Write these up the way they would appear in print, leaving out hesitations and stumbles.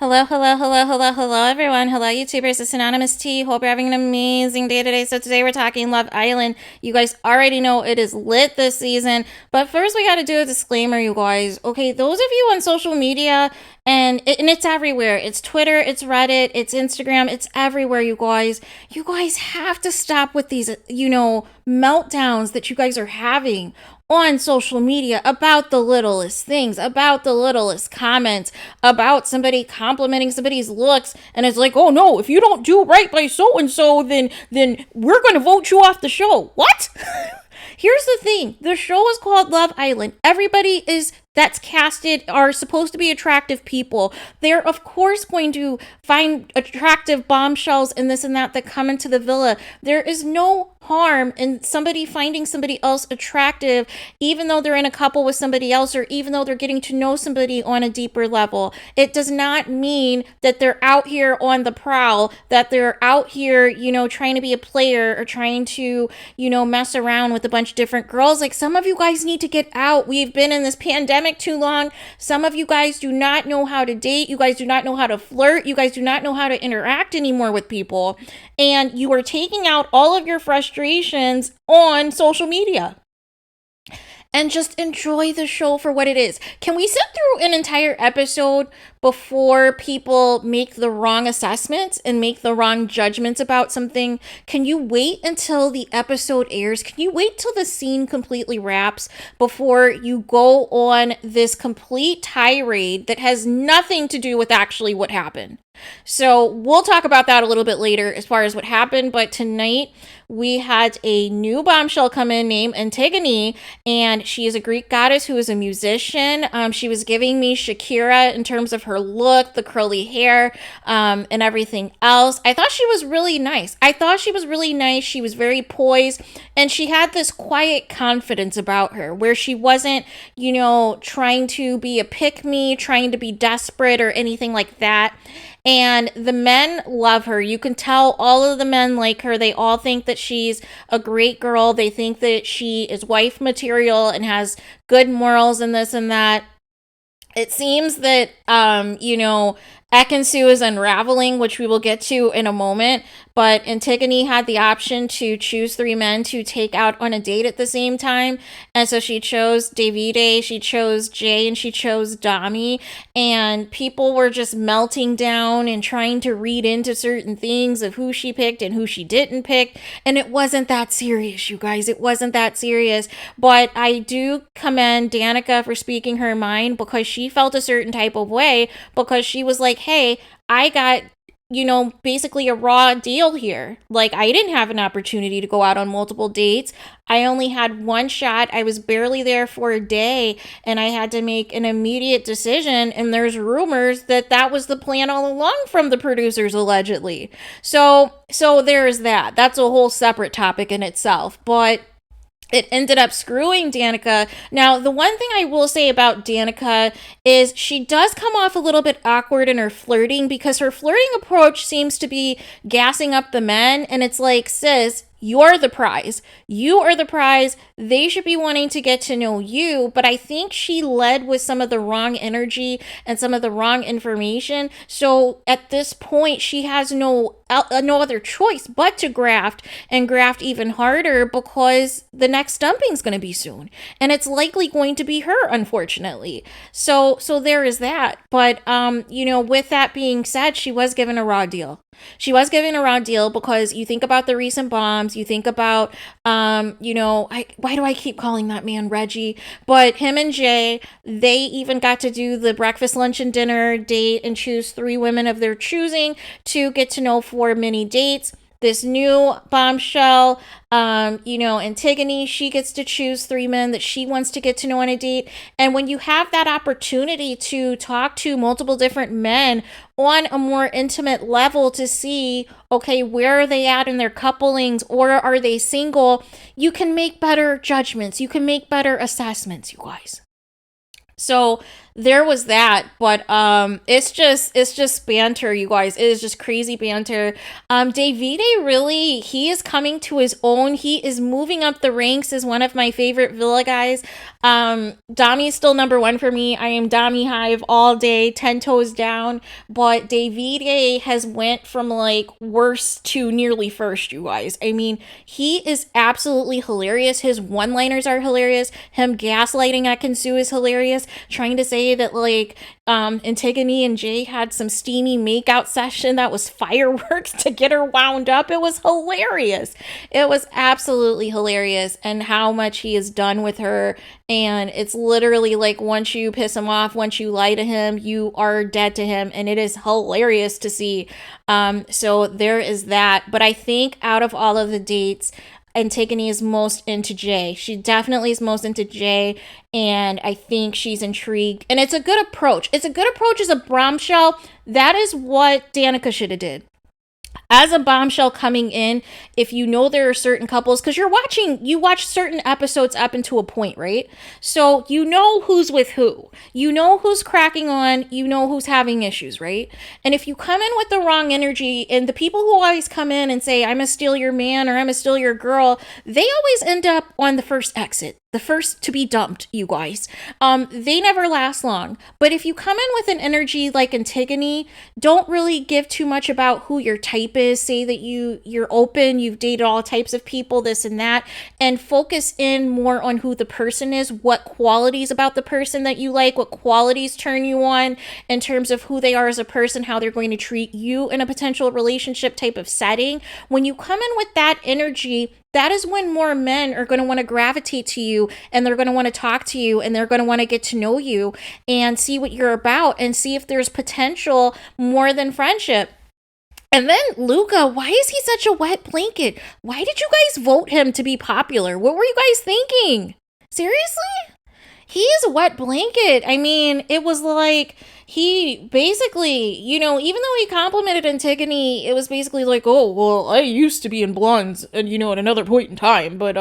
Hello, hello, hello, hello, hello, everyone. Hello, YouTubers. It's Anonymous T. Hope you're having an amazing day today. So today we're talking Love Island. You guys already know it is lit this season. But first we got to do a disclaimer, you guys. Okay, those of you on social media, and it's everywhere. It's Twitter, it's Reddit, it's Instagram, it's everywhere, you guys. You guys have to stop with these, meltdowns that you guys are having on social media about the littlest things, about the littlest comments, about somebody complimenting somebody's looks, and it's like, oh no, if you don't do right by so and so, then we're gonna vote you off the show. What? Here's the thing. The show is called Love Island. Everybody that's casted are supposed to be attractive people. They're of course going to find attractive bombshells and this and that come into the villa. There is no harm in somebody finding somebody else attractive, even though they're in a couple with somebody else, or even though they're getting to know somebody on a deeper level. It does not mean that they're out here on the prowl, that they're out here, trying to be a player or trying to, mess around with a bunch of different girls. Like, some of you guys need to get out. We've been in this pandemic too long. Some of you guys do not know how to date. You guys do not know how to flirt. You guys do not know how to interact anymore with people. And you are taking out all of your frustrations on social media. And just enjoy the show for what it is. Can we sit through an entire episode before people make the wrong assessments and make the wrong judgments about something? Can you wait until the episode airs? Can you wait till the scene completely wraps before you go on this complete tirade that has nothing to do with actually what happened? So we'll talk about that a little bit later as far as what happened. But tonight we had a new bombshell come in named Antigone, and she is a Greek goddess who is a musician. She was giving me Shakira in terms of her look, the curly hair, and everything else. I thought she was really nice. She was very poised, and she had this quiet confidence about her where she wasn't, trying to be a pick-me, trying to be desperate or anything like that. And the men love her. You can tell all of the men like her. They all think that she's a great girl. They think that she is wife material and has good morals and this and that. It seems that, Ekansu is unraveling, which we will get to in a moment, but Antigone had the option to choose 3 men to take out on a date at the same time, and so she chose Davide, she chose Jay, and she chose Dami, and people were just melting down and trying to read into certain things of who she picked and who she didn't pick, and it wasn't that serious, you guys. It wasn't that serious, but I do commend Danica for speaking her mind, because she felt a certain type of way, because she was like, hey, I got, basically a raw deal here. Like, I didn't have an opportunity to go out on multiple dates. I only had one shot. I was barely there for a day, and I had to make an immediate decision. And there's rumors that was the plan all along from the producers, allegedly. So there's that. That's a whole separate topic in itself. But it ended up screwing Danica. Now, the one thing I will say about Danica is she does come off a little bit awkward in her flirting, because her flirting approach seems to be gassing up the men. And it's like, sis, you're the prize. You are the prize. They should be wanting to get to know you. But I think she led with some of the wrong energy and some of the wrong information. So at this point, she has no other choice but to graft, and graft even harder, because the next dumping is going to be soon, and it's likely going to be her, unfortunately. So there is that. But with that being said, she was given a raw deal. She was given a raw deal, because you think about the recent bombs, you think about why do I keep calling that man Reggie? But him and Jay, they even got to do the breakfast, lunch, and dinner date and choose 3 women of their choosing to get to know 4 mini dates. This new bombshell, Antigone, she gets to choose 3 men that she wants to get to know on a date. And when you have that opportunity to talk to multiple different men on a more intimate level to see, okay, where are they at in their couplings, or are they single, you can make better judgments. You can make better assessments, you guys. So there was that, but it's just banter, you guys. It is just crazy banter. Davide really, he is coming to his own. He is moving up the ranks as one of my favorite Villa guys. Dami is still number one for me. I am Dami Hive all day, 10 toes down. But Davide has went from like worst to nearly first, you guys. I mean, he is absolutely hilarious. His one-liners are hilarious. Him gaslighting Ekansu is hilarious. Trying to say that like Antigone and Jay had some steamy makeout session that was fireworks to get her wound up. It was hilarious. It was absolutely hilarious, and how much he has done with her. And it's literally like once you piss him off, once you lie to him, you are dead to him, and it is hilarious to see. So there is that. But I think out of all of the dates, Antigone is most into Jay. She definitely is most into Jay, and I think she's intrigued. And it's a good approach. It's a good approach as a bombshell. That is what Danica should have did. As a bombshell coming in, if you know there are certain couples, because you watch certain episodes up into a point, right? So you know who's with who. You know who's cracking on. You know who's having issues, right? And if you come in with the wrong energy, and the people who always come in and say, I'm gonna steal your man or I'm gonna steal your girl, they always end up on the first exit. The first to be dumped, you guys. They never last long. But if you come in with an energy like Antigone, don't really give too much about who your type is. Say that you're open, you've dated all types of people, this and that, and focus in more on who the person is, what qualities about the person that you like, what qualities turn you on in terms of who they are as a person, how they're going to treat you in a potential relationship type of setting. When you come in with that energy, that is when more men are going to want to gravitate to you, and they're going to want to talk to you, and they're going to want to get to know you and see what you're about and see if there's potential more than friendship. And then Luca, why is he such a wet blanket? Why did you guys vote him to be popular? What were you guys thinking? Seriously? He is a wet blanket. I mean, it was like he basically, even though he complimented Antigone, it was basically like, oh, well, I used to be in blondes and, at another point in time. But,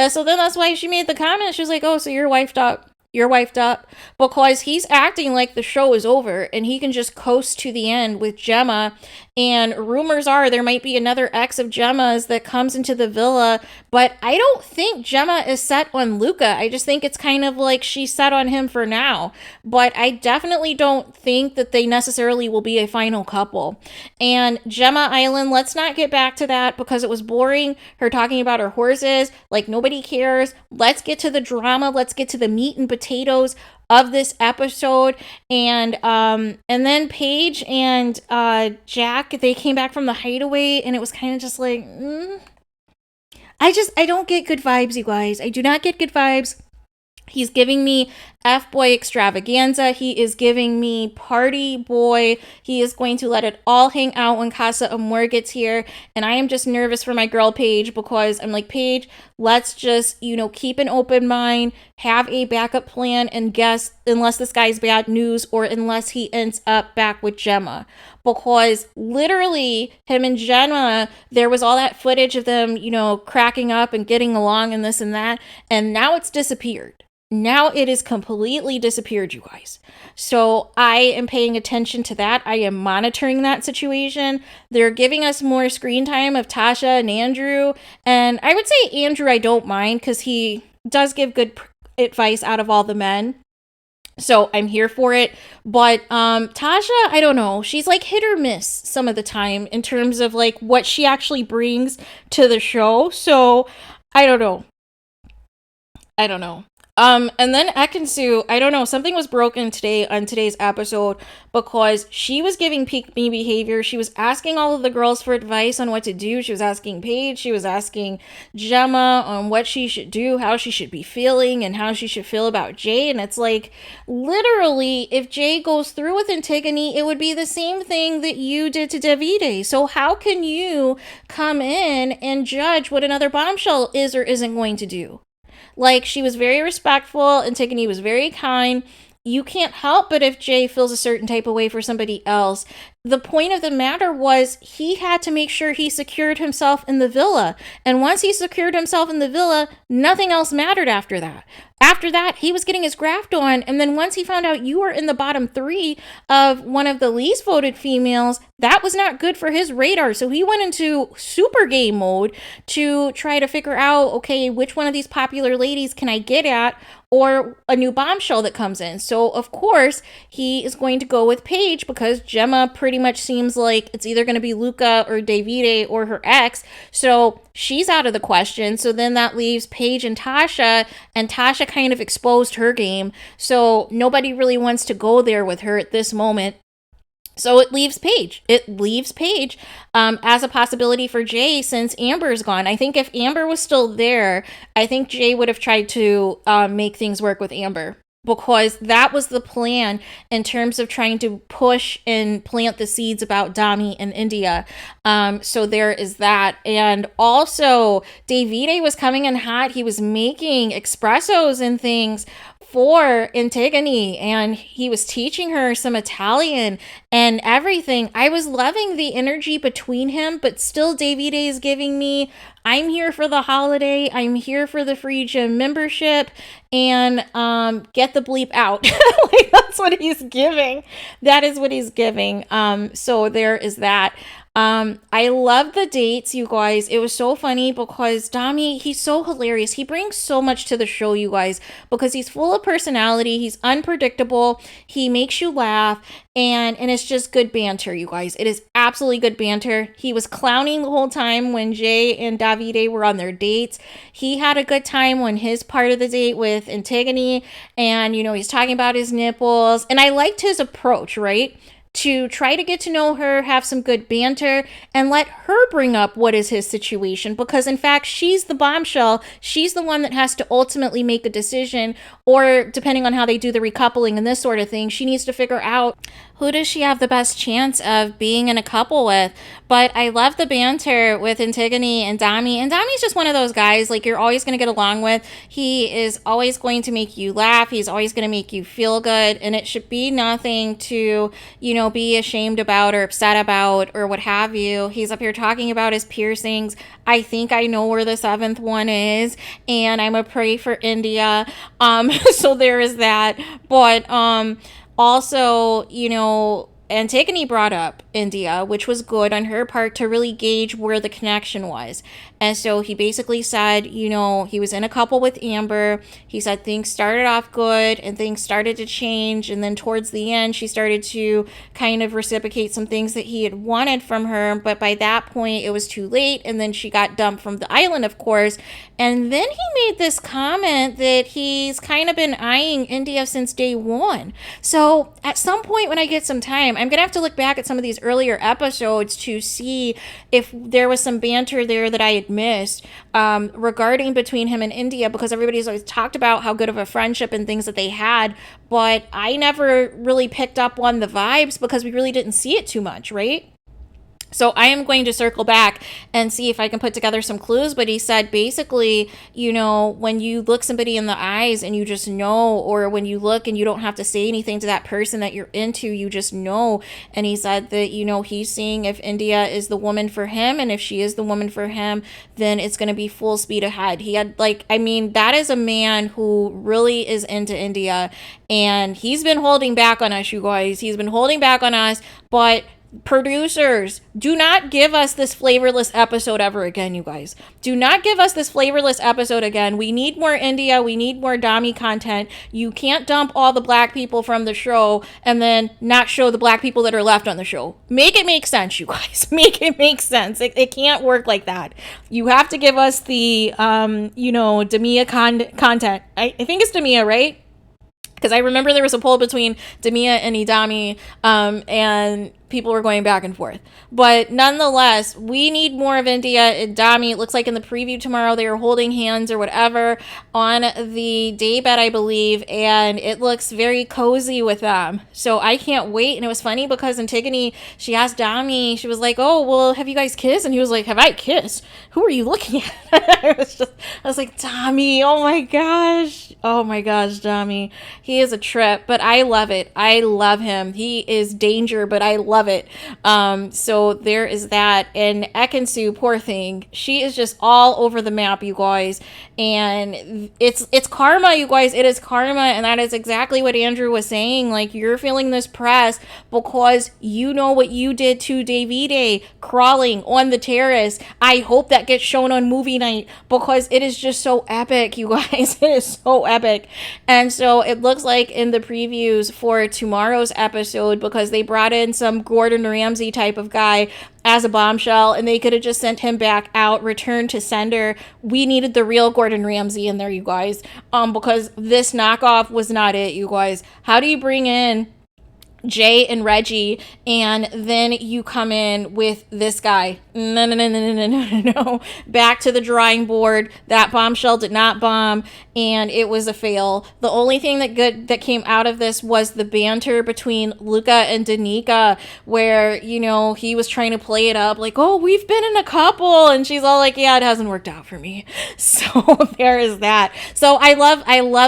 so then that's why she made the comment. She was like, oh, so you're wifed up. You're wifed up, because he's acting like the show is over and he can just coast to the end with Gemma. And rumors are there might be another ex of Gemma's that comes into the villa, but I don't think Gemma is set on Luca. I just think it's kind of like she's set on him for now, but I definitely don't think that they necessarily will be a final couple. And Gemma Island, let's not get back to that because it was boring. Her talking about her horses, like nobody cares. Let's get to the drama. Let's get to the meat and potatoes of this episode. And then Paige and Jack, they came back from the hideaway, and it was kind of just like I don't get good vibes, you guys. I do not get good vibes. He's giving me F-boy extravaganza. He is giving me party boy. He is going to let it all hang out when Casa Amor gets here. And I am just nervous for my girl Paige, because I'm like, Paige, let's just, keep an open mind, have a backup plan, and guess, unless this guy's bad news or unless he ends up back with Gemma. Because literally him and Gemma, there was all that footage of them, cracking up and getting along and this and that. And now it's disappeared. Now it is completely disappeared, you guys. So I am paying attention to that. I am monitoring that situation. They're giving us more screen time of Tasha and Andrew. And I would say Andrew I don't mind, because he does give good advice out of all the men. So I'm here for it. But Tasha, I don't know. She's like hit or miss some of the time in terms of like what she actually brings to the show. So I don't know. And then Ekansu, I don't know, something was broken today on today's episode, because she was giving peak me behavior. She was asking all of the girls for advice on what to do. She was asking Paige, she was asking Gemma on what she should do, how she should be feeling, and how she should feel about Jay. And it's like, literally, if Jay goes through with Antigone, it would be the same thing that you did to Davide. So how can you come in and judge what another bombshell is or isn't going to do? Like, she was very respectful. Antigone was very kind. You can't help but if Jay feels a certain type of way for somebody else, the point of the matter was he had to make sure he secured himself in the villa. And once he secured himself in the villa, nothing else mattered after that. After that, he was getting his graft on. And then once he found out you were in the bottom 3 of one of the least voted females, that was not good for his radar. So he went into super game mode to try to figure out, okay, which one of these popular ladies can I get at, or a new bombshell that comes in. So of course he is going to go with Paige, because Gemma pretty much seems like it's either going to be Luca or Davide or her ex. So she's out of the question. So then that leaves Paige and Tasha kind of exposed her game. So nobody really wants to go there with her at this moment. So it leaves Paige. As a possibility for Jay, since Amber's gone. I think if Amber was still there, I think Jay would have tried to make things work with Amber, because that was the plan in terms of trying to push and plant the seeds about Dami and India. So there is that. And also, Davide was coming in hot. He was making espressos and things for Antigone, and he was teaching her some Italian and everything. I was loving the energy between him, but still Davide is giving me, I'm here for the holiday, I'm here for the free gym membership, and get the bleep out. Like, that's what he's giving. That is what he's giving. So there is that. I love the dates, you guys. It was so funny because Dami, he's so hilarious. He brings so much to the show, you guys, because he's full of personality. He's unpredictable. He makes you laugh, and it's just good banter, you guys. It is absolutely good banter. He was clowning the whole time when Jay and Davide were on their dates. He had a good time when his part of the date with Antigone, and, he's talking about his nipples, and I liked his approach, right? To try to get to know her, have some good banter, and let her bring up what is his situation, because in fact she's the bombshell. She's the one that has to ultimately make a decision, or depending on how they do the recoupling and this sort of thing, she needs to figure out who does she have the best chance of being in a couple with. But I love the banter with Antigone and Dami. And Dami's just one of those guys, like, you're always going to get along with. He is always going to make you laugh. He's always going to make you feel good. And it should be nothing to, be ashamed about or upset about or what have you. He's up here talking about his piercings. I think I know where the 7th one is, and I'm a pray for India. So there is that. But also, Antigone brought up India, which was good on her part to really gauge where the connection was. And so he basically said, he was in a couple with Amber. He said things started off good and things started to change. And then towards the end, she started to kind of reciprocate some things that he had wanted from her. But by that point, it was too late. And then she got dumped from the island, of course. And then he made this comment that he's kind of been eyeing India since day one. So at some point when I get some time, I'm going to have to look back at some of these earlier episodes to see if there was some banter there that I had missed regarding between him and India, because everybody's always talked about how good of a friendship and things that they had, but I never really picked up on the vibes because we really didn't see it too much, right? So I am going to circle back and see if I can put together some clues. But he said basically, when you look somebody in the eyes and you just know, or when you look and you don't have to say anything to that person that you're into, you just know. And he said that, he's seeing if India is the woman for him. And if she is the woman for him, then it's going to be full speed ahead. He had that is a man who really is into India. And he's been holding back on us, you guys. He's been holding back on us. But producers, do not give us this flavorless episode ever again, you guys. Do not give us this flavorless episode again. We need more India. We need more Dami content. You can't dump all the black people from the show and then not show the black people that are left on the show. Make it make sense, you guys. Make it make sense. It can't work like that. You have to give us the, Damia content. I think it's Damia, right? Because I remember there was a poll between Damia and Idami, and people were going back and forth. But nonetheless, we need more of India and Dami. It looks like in the preview tomorrow they are holding hands or whatever on the daybed, I believe, and it looks very cozy with them. So I can't wait. And it was funny because Antigone, she asked Dami, she was like, "Oh, well, have you guys kissed?" And he was like, "Have I kissed? Who are you looking at?" I was like, Dami, oh my gosh, Dami. He is a trip, but I love it. I love him. He is danger, but I love love it. So there is that. And Ekansu, poor thing, she is just all over the map, you guys. And it's karma, you guys. It is karma, and that is exactly what Andrew was saying. Like, you're feeling this press because you know what you did to Davide crawling on the terrace. I hope that gets shown on movie night because it is just so epic, you guys. It is so epic. And so it looks like in the previews for tomorrow's episode, because they brought in some Gordon Ramsay type of guy as a bombshell, and they could have just sent him back out, returned to sender. We needed the real Gordon Ramsay in there, you guys, because this knockoff was not it, you guys. How do you bring in Jay and Reggie, and then you come in with this guy? No, no, no, no, no, no, no, no. Back to the drawing board. That bombshell did not bomb, and it was a fail. The only thing that came out of this was the banter between Luca and Danica, where, you know, he was trying to play it up like, oh, we've been in a couple, and she's all like, yeah, it hasn't worked out for me. So there is that. So I love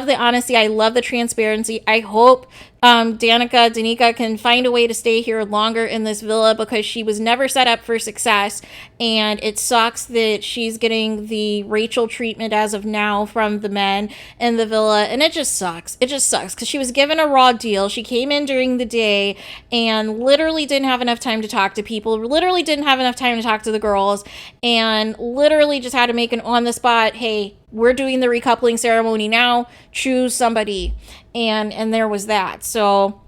the honesty. I love the transparency. I hope Danica can find a way to stay here longer in this villa, because she was never set up for success, and it sucks that she's getting the Rachel treatment as of now from the men in the villa, and it just sucks. It just sucks because she was given a raw deal. She came in during the day and literally didn't have enough time to talk to people, literally didn't have enough time to talk to the girls, and literally just had to make an on-the-spot, hey, we're doing the recoupling ceremony now, choose somebody. And there was that. So,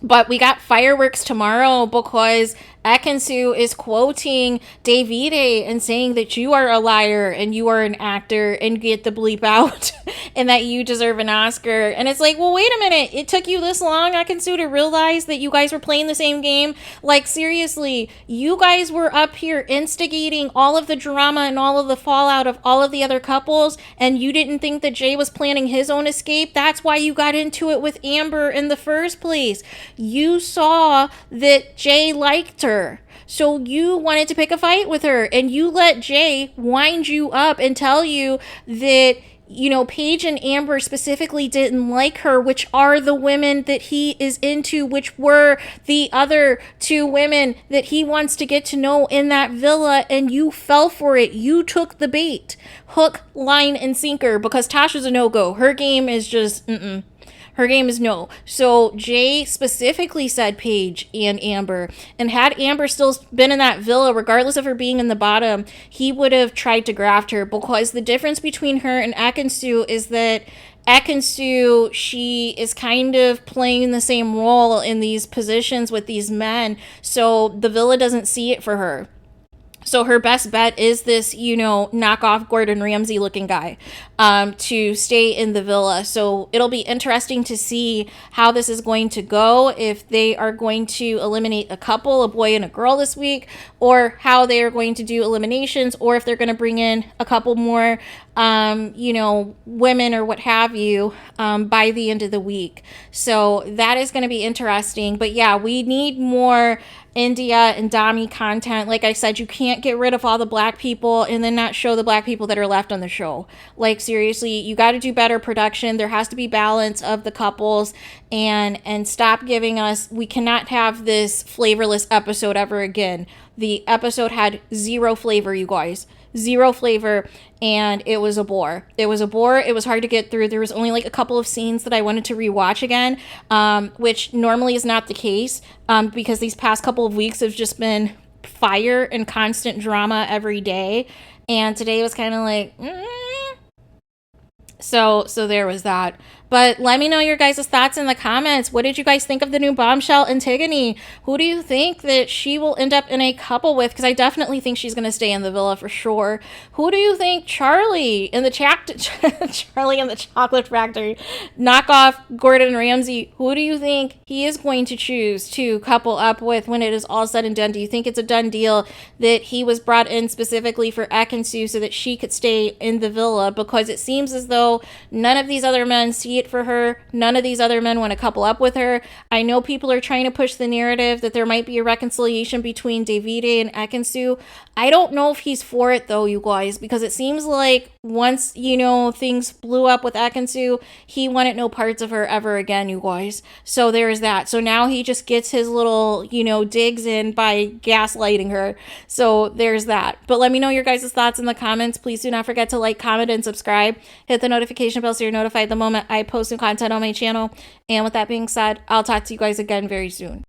but we got fireworks tomorrow because Ekansu is quoting Davide and saying that you are a liar and you are an actor and get the bleep out and that you deserve an Oscar. And it's like, well, wait a minute. It took you this long, Ekansu, to realize that you guys were playing the same game? Like, seriously, you guys were up here instigating all of the drama and all of the fallout of all of the other couples, and you didn't think that Jay was planning his own escape? That's why you got into it with Amber in the first place. You saw that Jay liked her. So you wanted to pick a fight with her, and you let Jay wind you up and tell you that, you know, Paige and Amber specifically didn't like her, which are the women that he is into, which were the other two women that he wants to get to know in that villa, and you fell for it. You took the bait. Hook, line, and sinker, because Tasha's a no-go. Her game is just, Her game is no. So Jay specifically said Paige and Amber. And had Amber still been in that villa, regardless of her being in the bottom, he would have tried to graft her, because the difference between her and Ekansu is that Ekansu, she is kind of playing the same role in these positions with these men. So the villa doesn't see it for her. So her best bet is this, you know, knockoff Gordon Ramsay looking guy to stay in the villa. So it'll be interesting to see how this is going to go, if they are going to eliminate a couple, a boy and a girl this week, or how they are going to do eliminations, or if they're going to bring in a couple more, you know, women or what have you by the end of the week. So that is going to be interesting. But yeah, we need more India and Dami content. Like I said, you can't get rid of all the black people and then not show the black people that are left on the show. Like, seriously, you got to do better production. There has to be balance of the couples, and stop giving us, we cannot have this flavorless episode ever again. The episode had zero flavor, you guys. Zero flavor, and it was a bore. It was a bore. It was hard to get through. There was only like a couple of scenes that I wanted to rewatch again, which normally is not the case, because these past couple of weeks have just been fire and constant drama every day, and today was kind of like, So there was that. But let me know your guys' thoughts in the comments. What did you guys think of the new bombshell, Antigone? Who do you think that she will end up in a couple with? Because I definitely think she's going to stay in the villa for sure. Who do you think Charlie in the Charlie in the Chocolate Factory, knockoff Gordon Ramsay, who do you think he is going to choose to couple up with when it is all said and done? Do you think it's a done deal that he was brought in specifically for Ekansu so that she could stay in the villa? Because it seems as though none of these other men see it for her. None of these other men want to couple up with her. I know people are trying to push the narrative that there might be a reconciliation between Davide and Ekansu. I don't know if he's for it though, you guys, because it seems like once, you know, things blew up with Ekansu, he wanted no parts of her ever again, you guys. So there's that. So now he just gets his little, you know, digs in by gaslighting her. So there's that. But let me know your guys' thoughts in the comments. Please do not forget to like, comment, and subscribe. Hit the notification bell so you're notified the moment I post new content on my channel. And with that being said, I'll talk to you guys again very soon.